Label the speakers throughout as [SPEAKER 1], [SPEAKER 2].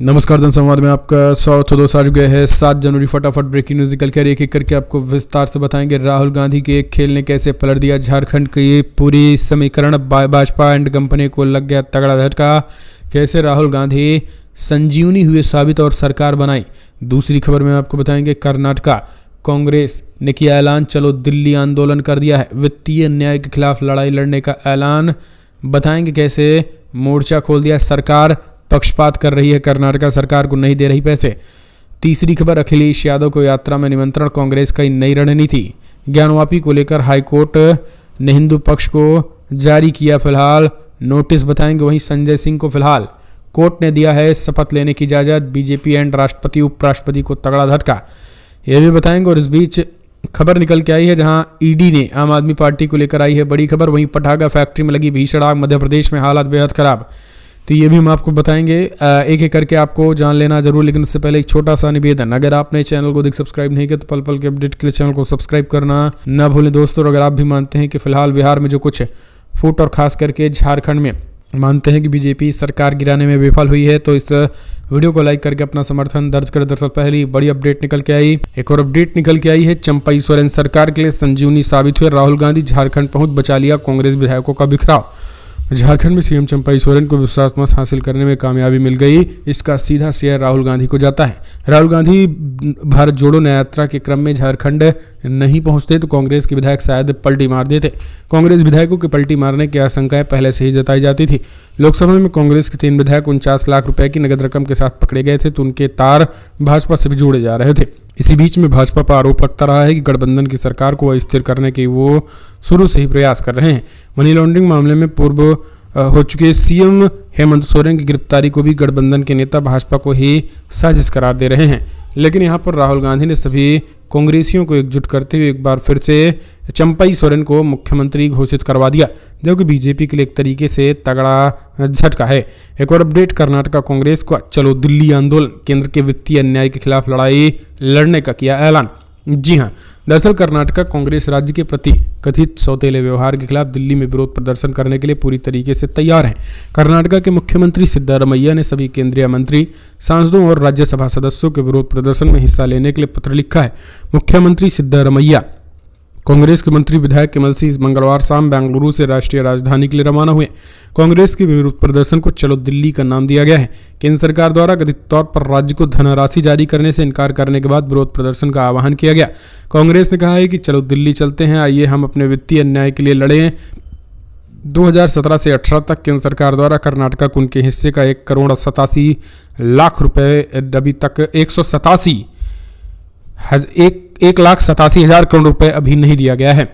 [SPEAKER 1] नमस्कार जनसंवाद में आपका स्वागत हो। दोस्तों आज गए हैं 7 जनवरी। फटाफट ब्रेकिंग न्यूज निकल कर एक एक करके आपको विस्तार से बताएंगे। राहुल गांधी के खेल ने कैसे पलट दिया झारखंड की पूरी समीकरण। भाजपा एंड कंपनी को लग गया तगड़ा झटका। कैसे राहुल गांधी संजीवनी हुए साबित और सरकार बनाई। दूसरी खबर में आपको बताएंगे कर्नाटका कांग्रेस ने किया ऐलान, चलो दिल्ली आंदोलन कर दिया है। वित्तीय अन्याय के खिलाफ लड़ाई लड़ने का ऐलान। बताएंगे कैसे मोर्चा खोल दिया। सरकार पक्षपात कर रही है, कर्नाटका सरकार को नहीं दे रही पैसे। तीसरी खबर अखिलेश यादव को यात्रा में निमंत्रण, कांग्रेस का नई रणनीति। ज्ञानवापी को लेकर हाईकोर्ट ने हिंदू पक्ष को जारी किया फिलहाल नोटिस। बताएंगे वहीं संजय सिंह को फिलहाल कोर्ट ने दिया है शपथ लेने की इजाजत। बीजेपी एंड राष्ट्रपति उपराष्ट्रपति को तगड़ा झटका, यह भी बताएंगे। और इस बीच खबर निकल के आई है जहां ईडी ने आम आदमी पार्टी को लेकर आई है बड़ी खबर। वहीं पटाखा फैक्ट्री में लगी भीषण आग, मध्य प्रदेश में हालात बेहद खराब। तो ये भी हम आपको बताएंगे, एक एक करके आपको जान लेना जरूर। लेकिन उससे पहले एक छोटा सा निवेदन, अगर आपने चैनल को सब्सक्राइब नहीं किया तो पल पल के अपडेट के लिए चैनल को सब्सक्राइब करना ना भूलें दोस्तों। अगर आप भी मानते हैं कि फिलहाल बिहार में जो कुछ फूट और खास करके झारखंड में मानते हैं कि बीजेपी सरकार गिराने में विफल हुई है, तो इस वीडियो को लाइक करके अपना समर्थन दर्ज करें। दरअसल पहली बड़ी अपडेट निकल के आई, एक और अपडेट निकल के आई है। चंपई सोरेन सरकार के लिए संजीवनी साबित हुए। राहुल गांधी झारखंड पहुंच, बचा लिया कांग्रेस विधायकों का बिखराव। झारखंड में सीएम चंपई सोरेन को विश्वास मत हासिल करने में कामयाबी मिल गई। इसका सीधा श्रेय राहुल गांधी को जाता है। राहुल गांधी भारत जोड़ो न्याय यात्रा के क्रम में झारखंड नहीं पहुंचते तो कांग्रेस के विधायक शायद पलटी मार देते। कांग्रेस विधायकों के पलटी मारने की आशंकाएं पहले से ही जताई जाती थी। लोकसभा में कांग्रेस के 3 विधायक 49 लाख रुपए की नगद रकम के साथ पकड़े गए थे, तो उनके तार भाजपा से भी जोड़े जा रहे थे। इसी बीच में भाजपा पर आरोप लगता रहा है कि गठबंधन की सरकार को अस्थिर करने के वो शुरू से ही प्रयास कर रहे हैं। मनी लॉन्ड्रिंग मामले में पूर्व हो चुके सीएम हेमंत सोरेन की गिरफ्तारी को भी गठबंधन के नेता भाजपा को ही साजिश करार दे रहे हैं। लेकिन यहाँ पर राहुल गांधी ने सभी कांग्रेसियों को एकजुट करते हुए एक बार फिर से चंपई सोरेन को मुख्यमंत्री घोषित करवा दिया, जो कि बीजेपी के लिए एक तरीके से तगड़ा झटका है। एक और अपडेट, कर्नाटका कांग्रेस को चलो दिल्ली आंदोलन, केंद्र के वित्तीय अन्याय के खिलाफ लड़ाई लड़ने का किया ऐलान। जी हां, दरअसल कर्नाटका कांग्रेस राज्य के प्रति कथित सौतेले व्यवहार के खिलाफ दिल्ली में विरोध प्रदर्शन करने के लिए पूरी तरीके से तैयार है। कर्नाटका के मुख्यमंत्री सिद्धारमैया ने सभी केंद्रीय मंत्री, सांसदों और राज्यसभा सदस्यों के विरोध प्रदर्शन में हिस्सा लेने के लिए पत्र लिखा है। मुख्यमंत्री सिद्धारमैया कांग्रेस के मंत्री विधायक कमल सिंह मंगलवार शाम बेंगलुरु से राष्ट्रीय राजधानी के लिए रवाना हुए। कांग्रेस के विरोध प्रदर्शन को चलो दिल्ली का नाम दिया गया है। केंद्र सरकार द्वारा कथित तौर पर राज्य को धनराशि जारी करने से इनकार करने के बाद विरोध प्रदर्शन का आह्वान किया गया। कांग्रेस ने कहा है कि चलो दिल्ली चलते हैं, आइए हम अपने वित्तीय अन्याय के लिए लड़ें। 2017 से 18 तक केंद्र सरकार द्वारा कर्नाटका को उनके हिस्से का 1,87,00,000 रुपए अभी तक 1,87,000 करोड़ रुपए अभी नहीं दिया गया है।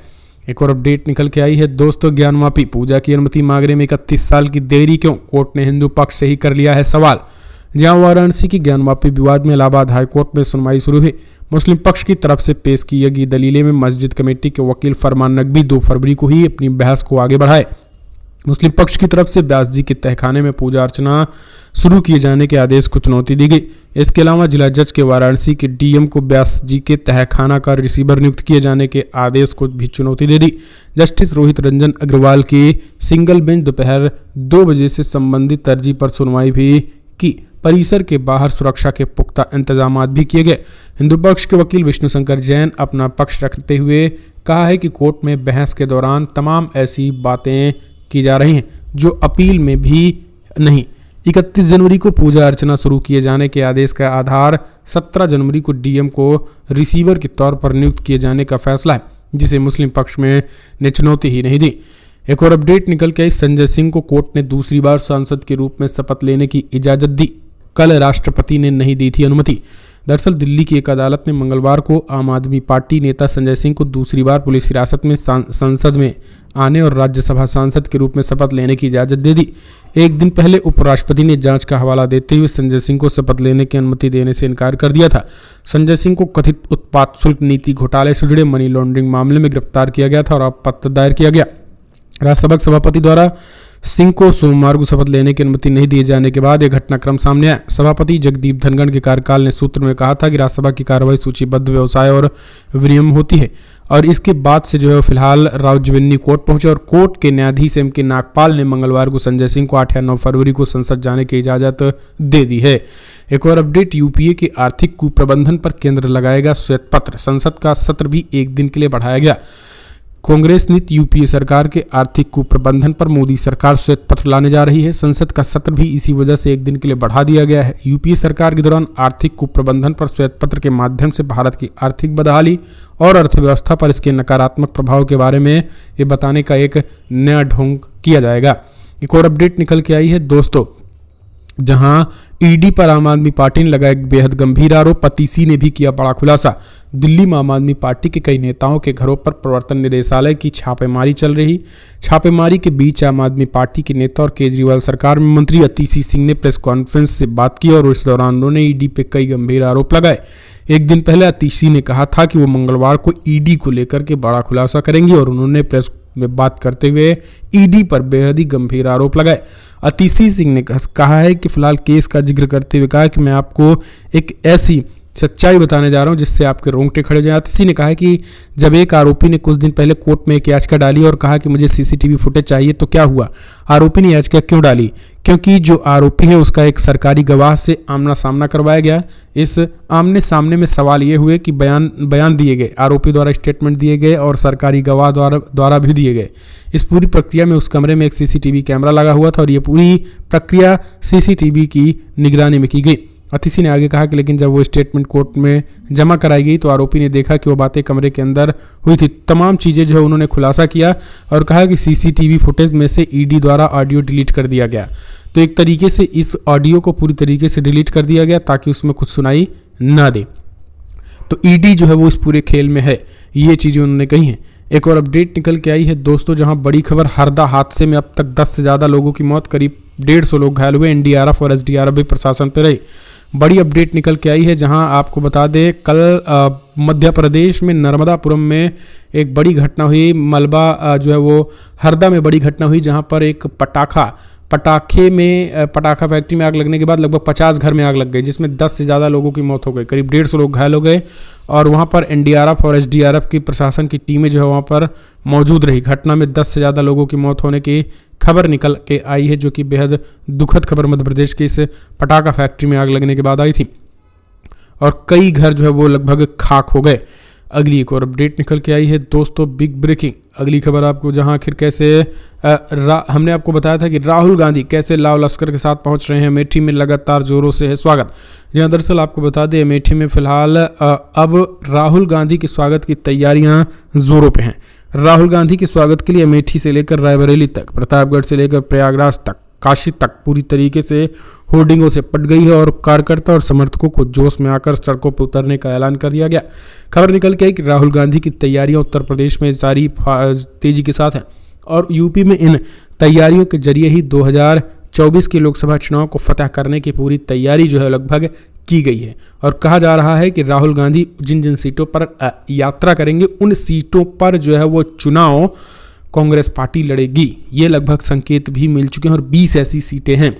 [SPEAKER 1] एक और अपडेट निकल के आई है दोस्तों, ज्ञानवापी पूजा की अनुमति मांगने में 31 साल की देरी क्यों, कोर्ट ने हिंदू पक्ष से ही कर लिया है सवाल। जहां वाराणसी की ज्ञानवापी विवाद में इलाहाबाद हाईकोर्ट में सुनवाई शुरू हुई। मुस्लिम पक्ष की तरफ से पेश की गई दलीलें में मस्जिद कमेटी के वकील फरमान नकवी 2 फरवरी को ही अपनी बहस को आगे बढ़ाए। मुस्लिम पक्ष की तरफ से व्यास जी के तहखाने में पूजा अर्चना शुरू किए जाने के आदेश को चुनौती दी गई। इसके अलावा जिला जज के वाराणसी के डीएम को व्यास जी के तहखाना का रिसीवर नियुक्त किए जाने के आदेश को भी चुनौती दे दी। जस्टिस रोहित रंजन अग्रवाल की सिंगल बेंच दोपहर 2 बजे से संबंधित अर्जी पर सुनवाई भी की। परिसर के बाहर सुरक्षा के पुख्ता इंतजाम भी किए गए। हिंदू पक्ष के वकील विष्णु शंकर जैन अपना पक्ष रखते हुए कहा है कि कोर्ट में बहस के दौरान तमाम ऐसी बातें की जा रही हैं जो अपील में भी नहीं। 31 जनवरी को पूजा अर्चना शुरू किए जाने के आदेश का आधार 17 जनवरी को डीएम को रिसीवर के तौर पर नियुक्त किए जाने का फैसला है, जिसे मुस्लिम पक्ष में ने चुनौती ही नहीं दी। एक और अपडेट निकल के आई, संजय सिंह को कोर्ट ने दूसरी बार सांसद के रूप में शपथ लेने की इजाजत दी। कल राष्ट्रपति ने नहीं दी थी अनुमति। दरअसल दिल्ली की एक अदालत ने मंगलवार को आम आदमी पार्टी नेता संजय सिंह को दूसरी बार पुलिस हिरासत में संसद में आने और राज्यसभा सांसद के रूप में शपथ लेने की इजाजत दे दी। एक दिन पहले उपराष्ट्रपति ने जांच का हवाला देते हुए संजय सिंह को शपथ लेने की अनुमति देने से इनकार कर दिया था। संजय सिंह को कथित उत्पाद शुल्क नीति घोटाले से जुड़े मनी लॉन्ड्रिंग मामले में गिरफ्तार किया गया था और अब पत्र दायर किया गया। राज्यसभा सभापति द्वारा सिंह को सोमवार को शपथ लेने की अनुमति नहीं दिए जाने के बाद यह घटनाक्रम सामने आया। सभापति जगदीप धनखड़ के कार्यकाल ने सूत्र में कहा था कि राज्यसभा की कार्रवाई सूचीबद्ध व्यवसाय और विनियम होती है और इसके बाद से जो है फिलहाल राव जवेनी कोर्ट पहुंचे और कोर्ट के न्यायाधीश एम के नागपाल ने मंगलवार को संजय सिंह को 8 या 9 फरवरी को संसद जाने की इजाजत दे दी है। एक और अपडेट, यूपीए के आर्थिक कुप्रबंधन पर केंद्र लगाएगा श्वेत पत्र, संसद का सत्र भी एक दिन के लिए बढ़ाया गया। कांग्रेस नीति यूपीए सरकार के आर्थिक कुप्रबंधन पर मोदी सरकार श्वेत पत्र लाने जा रही है। संसद का सत्र भी इसी वजह से एक दिन के लिए बढ़ा दिया गया है। यूपीए सरकार के दौरान आर्थिक कुप्रबंधन पर श्वेत पत्र के माध्यम से भारत की आर्थिक बदहाली और अर्थव्यवस्था पर इसके नकारात्मक प्रभाव के बारे में ये बताने का एक नया ढोंग किया जाएगा। एक और अपडेट निकल के आई है दोस्तों, जहां ईडी पर आम आदमी पार्टी ने लगाया एक बेहद गंभीर आरोप, पतीसी ने भी किया बड़ा खुलासा। दिल्ली में आम आदमी पार्टी के कई नेताओं के घरों पर प्रवर्तन निदेशालय की छापेमारी चल रही। छापेमारी के बीच आम आदमी पार्टी के नेता और केजरीवाल सरकार में मंत्री अतीशी सिंह ने प्रेस कॉन्फ्रेंस से बात की और इस दौरान उन्होंने ईडी पे कई गंभीर आरोप लगाए। एक दिन पहले अतीशी ने कहा था कि वो मंगलवार को ईडी को लेकर के बड़ा खुलासा करेंगे और उन्होंने प्रेस में बात करते हुए ईडी पर बेहद ही गंभीर आरोप लगाए। अतीशी सिंह ने कहा है कि फिलहाल केस का जिक्र करते हुए कहा कि मैं आपको एक ऐसी सच्चाई बताने जा रहा हूं जिससे आपके रोंगटे खड़े हो जाएं। अतीशी ने कहा है कि जब एक आरोपी ने कुछ दिन पहले कोर्ट में एक याचिका डाली और कहा कि मुझे सीसीटीवी फुटेज चाहिए तो क्या हुआ, आरोपी ने याचिका क्यों डाली? क्योंकि जो आरोपी है उसका एक सरकारी गवाह से आमना सामना करवाया गया। इस आमने सामने में सवाल ये हुए कि बयान दिए गए, आरोपी द्वारा स्टेटमेंट दिए गए और सरकारी गवाह द्वारा भी दिए गए। इस पूरी प्रक्रिया में उस कमरे में एक सीसीटीवी कैमरा लगा हुआ था और ये पूरी प्रक्रिया सीसीटीवी की निगरानी में की गई। अतीशी ने आगे कहा कि लेकिन जब वो स्टेटमेंट कोर्ट में जमा कराई गई तो आरोपी ने देखा कि वो बातें कमरे के अंदर हुई थी। तमाम चीज़ें जो है उन्होंने खुलासा किया और कहा कि सीसीटीवी फुटेज में से ईडी द्वारा ऑडियो डिलीट कर दिया गया। तो एक तरीके से इस ऑडियो को पूरी तरीके से डिलीट कर दिया गया ताकि उसमें कुछ सुनाई ना दे। तो ईडी जो है वो इस पूरे खेल में है, ये चीज़ें उन्होंने कही हैं। एक और अपडेट निकल के आई है दोस्तों, जहां बड़ी खबर, हरदा हादसे में अब तक 10 से ज़्यादा लोगों की मौत, करीब 150 लोग घायल हुए। एनडीआरएफ और एसडीआरएफ भी प्रशासन पर रही। बड़ी अपडेट निकल के आई है, जहां आपको बता दें कल मध्य प्रदेश में नर्मदापुरम में एक बड़ी घटना हुई। मलबा जो है वो हरदा में बड़ी घटना हुई, जहां पर एक पटाखा फैक्ट्री में आग लगने के बाद लगभग 50 घर में आग लग गई, जिसमें 10 से ज़्यादा लोगों की मौत हो गई, करीब 150 लोग घायल हो गए। और वहाँ पर एनडीआरएफ और एसडीआरएफ की प्रशासन की टीमें जो है वहाँ पर मौजूद रही। घटना में 10 से ज़्यादा लोगों की मौत होने की खबर निकल के आई है, जो कि बेहद दुखद खबर मध्य प्रदेश के इस पटाखा फैक्ट्री में आग लगने के बाद आई थी और कई घर जो है वो लगभग खाक हो गए। अगली एक और अपडेट निकल के आई है दोस्तों, बिग ब्रेकिंग। अगली खबर आपको, जहां आखिर कैसे हमने आपको बताया था कि राहुल गांधी कैसे लाव लश्कर के साथ पहुंच रहे हैं। अमेठी में लगातार जोरों से है स्वागत। जहां दरअसल आपको बता दें अमेठी में फिलहाल अब राहुल गांधी के स्वागत की तैयारियां जोरों पे हैं। राहुल गांधी के स्वागत के लिए अमेठी से लेकर रायबरेली तक, प्रतापगढ़ से लेकर प्रयागराज तक, काशी तक पूरी तरीके से होर्डिंगों से पट गई है और कार्यकर्ता और समर्थकों को जोश में आकर सड़कों पर उतरने का ऐलान कर दिया गया। खबर निकल के आई कि राहुल गांधी की तैयारियां उत्तर प्रदेश में जारी तेजी के साथ हैं और यूपी में इन तैयारियों के जरिए ही 2024 के लोकसभा चुनाव को फतह करने की पूरी तैयारी जो है लगभग की गई है। और कहा जा रहा है कि राहुल गांधी जिन जिन सीटों पर यात्रा करेंगे उन सीटों पर जो है वो चुनाव कांग्रेस पार्टी लड़ेगी। ये लगभग संकेत भी मिल चुके हैं और 20 ऐसी सीटें हैं।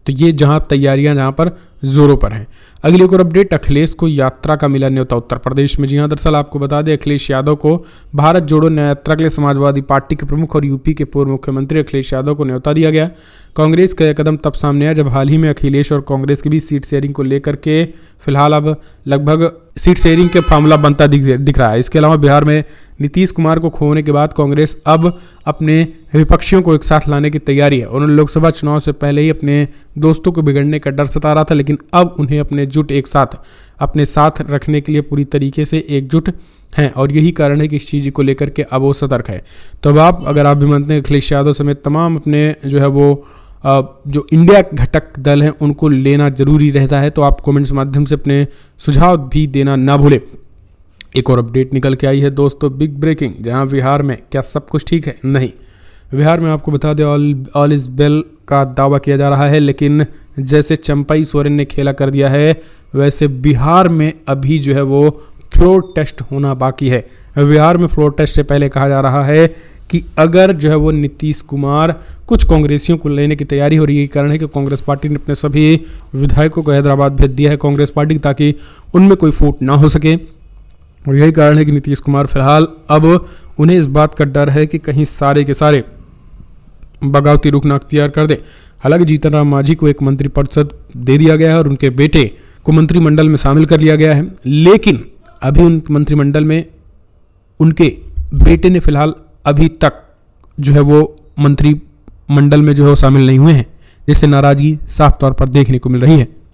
[SPEAKER 1] तो ये जहां तैयारियां जहां पर जोरों पर हैं। अगली एक और अपडेट, अखिलेश को यात्रा का मिला न्योता उत्तर प्रदेश में। जी हां, दरअसल आपको बता दें अखिलेश यादव को भारत जोड़ो न्याय यात्रा के लिए समाजवादी पार्टी के प्रमुख और यूपी के पूर्व मुख्यमंत्री अखिलेश यादव को न्योता दिया गया। कांग्रेस का यह कदम तब सामने आया जब हाल ही में अखिलेश और कांग्रेस के बीच सीट शेयरिंग को लेकर के फिलहाल अब लगभग सीट शेयरिंग के मामला बनता दिख रहा है। इसके अलावा बिहार में नीतीश कुमार को खोने के बाद कांग्रेस अब अपने विपक्षियों को एक साथ लाने की तैयारी है। उन्होंने लोकसभा चुनाव से पहले ही अपने दोस्तों को बिगड़ने का डर सता रहा था, लेकिन अब उन्हें अपने जुट एक साथ अपने साथ रखने के लिए पूरी तरीके से एकजुट हैं और यही कारण है कि इस चीज़ को लेकर के अब वो सतर्क है। तो अब अगर आप भी मानते हैं अखिलेश यादव समेत तमाम अपने जो है वो जो इंडिया घटक दल हैं उनको लेना जरूरी रहता है, तो आप कमेंट्स माध्यम से अपने सुझाव भी देना ना भूलें। एक और अपडेट निकल के आई है दोस्तों, बिग ब्रेकिंग, जहां बिहार में क्या सब कुछ ठीक है? नहीं, बिहार में आपको बता दें ऑल इज वेल का दावा किया जा रहा है, लेकिन जैसे चंपाई सोरेन ने खेला कर दिया है वैसे बिहार में अभी जो है वो फ्लोर टेस्ट होना बाकी है। बिहार में फ्लोर टेस्ट से पहले कहा जा रहा है कि अगर जो है वो नीतीश कुमार कुछ कांग्रेसियों को लेने की तैयारी हो रही है, कारण है कि कांग्रेस पार्टी ने अपने सभी विधायकों को हैदराबाद भेज दिया है कांग्रेस पार्टी, ताकि उनमें कोई फूट ना हो सके और यही कारण है कि नीतीश कुमार फिलहाल अब उन्हें इस बात का डर है कि कहीं सारे के सारे बगावती रुख ना अख्तियार कर दे। हालांकि जीतन राम मांझी को एक मंत्रिपरिषद दे दिया गया है और उनके बेटे को मंत्रिमंडल में शामिल कर लिया गया है, लेकिन अभी उन मंत्रिमंडल में उनके बेटे ने फिलहाल अभी तक जो है वो मंत्रिमंडल में जो है वो शामिल नहीं हुए हैं, जिससे नाराजगी साफ तौर पर देखने को मिल रही है।